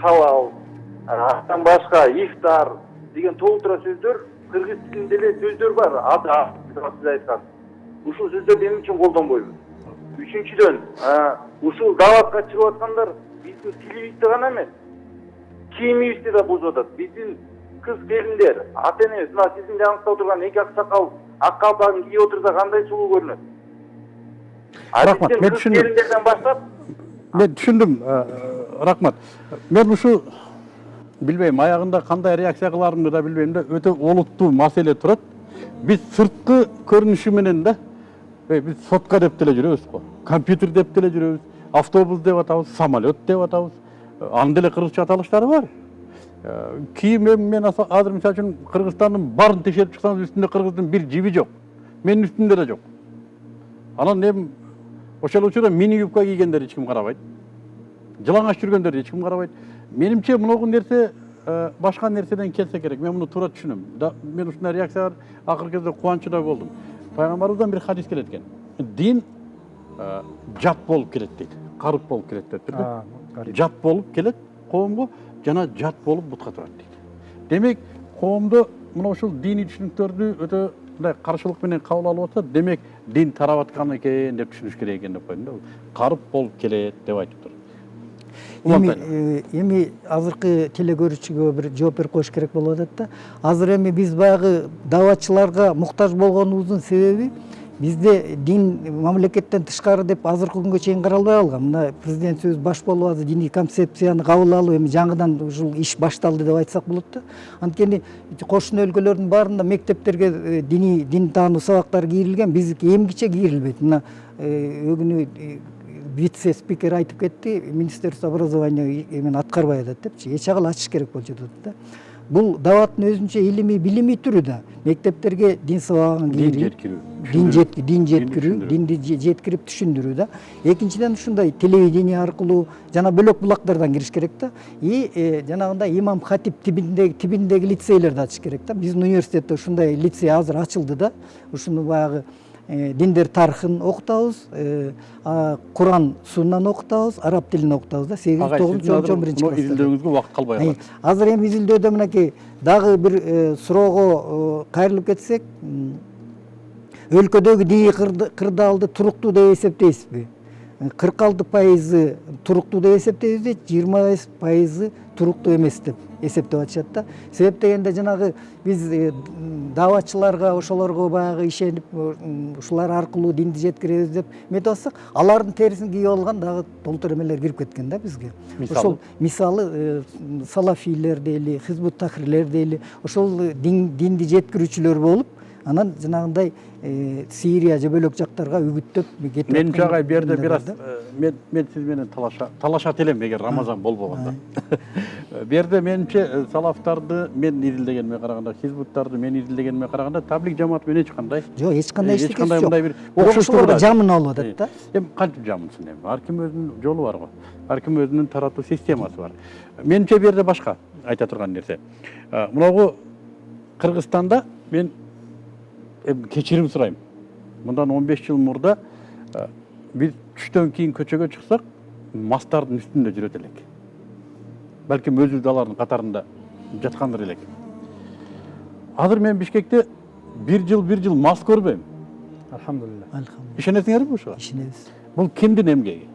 халал, андан башка ифтар деген толтура сөздөр кыргыз тилинде эле сөздөр бар. Ада сиз айткан. Ушул сөздөрдү эмне үчүн колдонбойбуз? Үчүнчүдөн, ушул даватка чыгып аткандар биздин тилибизди гана эмес, кийимибизди да бузуп атат. Биздин кыз келиндер, ата энебиз, мына сиздин жаныңызда отурган эки аксакал ак калпагын кийип отурса кандай сулуу көрүнөт? Рахмат, мен кыз келиндерден баштап мен түшүндүм. Рахмат. Мен ушу билбейм, аягында кандай реакция кыларымды да билбейм да, өтө олуттуу маселе турат. Биз сырткы көрүнүшү менен да биз сотка деп деле жүрөбүз го. Компьютер деп деле жүрөбүз, автобус деп атабыз, самолет деп атабыз. Анын деле кыргызча аталыштары бар. Кийим мен азыр мисалы үчүн Кыргызстандын баарын текшерип чыксаңыз, үстүндө кыргыздын бир жиби жок. Менин үстүмдө да жок. Анан эми ошол учурда мини юбка кийгендер эч ким карабайт. Жылаңач жүргөндөрдү эч ким карабайт. Менимче мунугу нерсе башка нерседен келсе керек. Мен муну туура түшүнөм. Мен ушундай реакциялар акыркы кезде кубанычта да болдум. Пайгамбарыбыздан бир хадис келет экен. Дин жат болуп келет дейт. Карып болуп келет деп турду. Жат болуп келет коомго, жана жат болуп бутка турат дейт. Демек, коомдо мына ушул диний түшүнүктөрдү өтө мындай каршылык менен кабыл алып атса, демек дин тарап аткан экен деп түшүнүш керек экен деп койдум да. Карып болуп келет деп айтыптыр. Эми азыркы телекөрүүчүгө бир жооп берип коюш керек болуп атат да. Азыр эми биз баягы даватчыларга муктаж болгонубуздун себеби бизде дин мамлекеттен тышкары деп азыркы күнгө чейин каралбай калган. Мына президентибиз баш болуп азыр диний концепцияны кабыл алып, эми жаңыдан ушул иш башталды деп айтсак болот да. Анткени кошуна өлкөлөрдүн баарында мектептерге дин таануу сабактары кийрилген, биздики эмгиче кийрилбейт. Мына өгүнү вице-спикер айтып кетти, Министерство образования эмен аткарбай атат депчи. Эч агыл ачыш керек болуп жатат да. Бул даваттын өзүнчө илимий, билимий түрү да. Мектептерге дин сабагын кийрип, дин жеткирүү, динди жеткирип түшүндүрүү да. Экинчиден ушундай телевидение аркылуу жана бөлөк булактардан кириш керек да. Жанагындай имам хатип тибиндеги лицейлерди ачыш керек да. Биздин университетте ушундай лицей азыр ачылды да. Ушуну баягы диндер тарыхын окутабыз, Куран суннан окутабыз, араб тилин окутабыз да. 8-9 11 класста. Изилдөөгүзгө убакыт калбай калат. Азыр эми изилдөөдө мынакей дагы бир суроого кайрылып кетсек, өлкөдөгү диний кырдаалды туруктуу деп эсептейсизби? 46% туруктуу деп эсептейбизби, 20% туруктуу эмес деп эсептеп атышат да. Себеп дегенде жанагы биз даватчыларга, ошолорго баягы ишенип, ушулар аркылуу динди жеткиребиз деп метип атсак, алардын терисин кийип алган дагы толтур эмелер кирип кеткен да бизге. Ошол мисалы салафилер дейли, хизбут тахрирлер дейли, ошол динди жеткирүүчүлөр болуп, анан жанагындай Сирия же бөлөк жактарга үгүттөп кетип аткан. Мен жагай бу жерде бир аз мен сиз менен талашат элем эгер Рамазан болбогондо. Бу жерде менимче салафтарды мен изилдегениме караганда, хизбуттарды мен изилдегениме караганда таблик жамаат менен эч кандай эч кандай жок. Мындай бир окшоштугу жамын болуп атат да. Эми кантип жамынсын эми? Ар ким өзүнүн жолу бар го. Ар ким өзүнүн таратуу системасы бар. Менимче бу жерде башка айта турган нерсе. Мынагу Кыргызстанда мен кечирим сурайм. Мындан 15 жыл мурда биз түштөн кийин көчөгө чыксак, мастардын үстүндө жүрөт элек. Балким өзүбүз алардын катарында жаткандыр элек. Азыр мен Бишкекте бир жыл мас көрбөйм. Алхамдулилла. Ишенесиңерби ушуга? Ишенебиз. Бул кимдин эмгеги?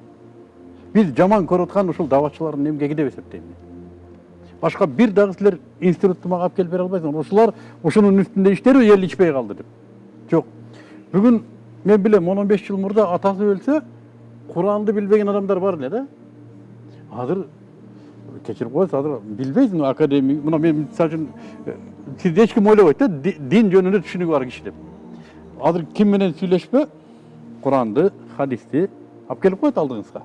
Биз жаман көрүп аткан ушул даватчылардын эмгеги деп эсептейм. Башка бир дагы силер институтты мага алып келип бере албайсыңар. Ушулар ушунун үстүндө иштерби, эл ичпей калды деп. Жок. Бүгүн мен билем 15 жыл мурда атасы өлсө, Куранды билбеген адамдар бар эле да. Азыр кечирип коесуз, азыр билбейсиң академик. Мына мен мисалы үчүн сиз эч ким ойлобойт да, дин жөнүндө түшүнүгү бар киши деп. Азыр ким менен сүйлөшпө, Куранды, хадисти алып келип коет алдыңызга.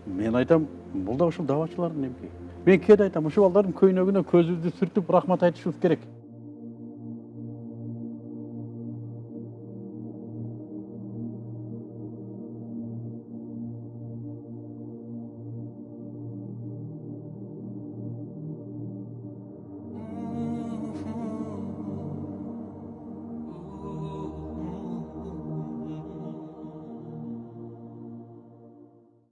Мен айтам, бул да ушул даватчылардын эмгеги. Мен кээде айтам, ушул балдардын көйнөгүнө көзүбүздү сүртүп рахмат айтышыбыз керек.